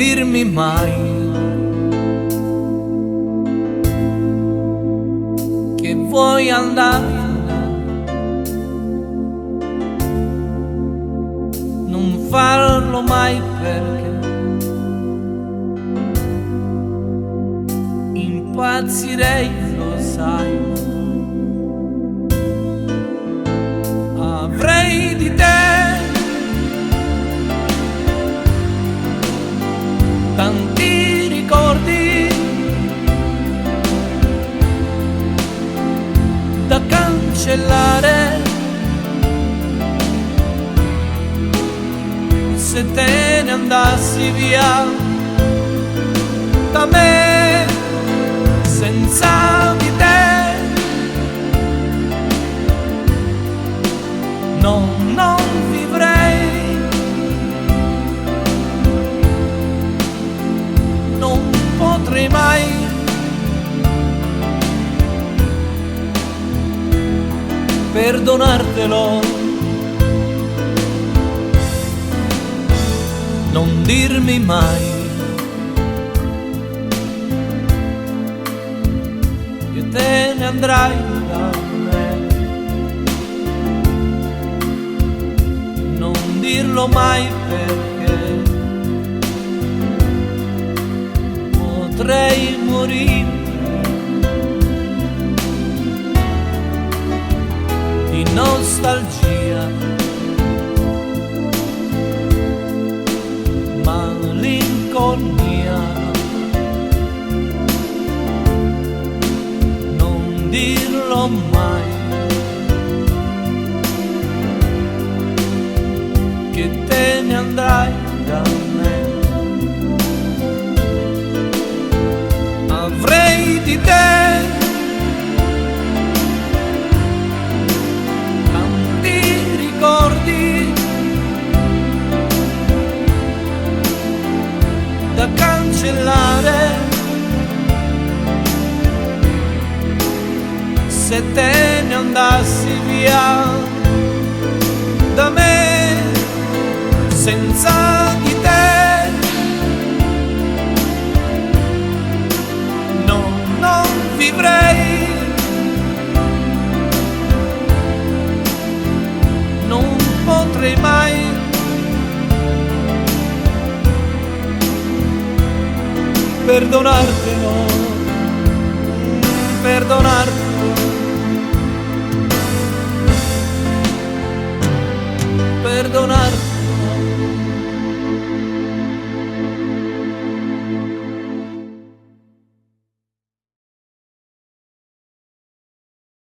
dirmi mai che vuoi andare, non farlo mai perché impazzirei, lo sai. Avrei di te tanti ricordi da cancellare, se te ne andassi via da me, senza di te non vivrei, non potrei mai perdonartelo. Non dirmi mai che te ne andrai da me, non dirlo mai perché potrei morire di nostalgia, malinconia. Non dirlo mai che te ne andrai da me. Avrei di te tanti ricordi da cancellare, se te ne andassi via da me, senza di te non vivrei, non potrei mai perdonartelo.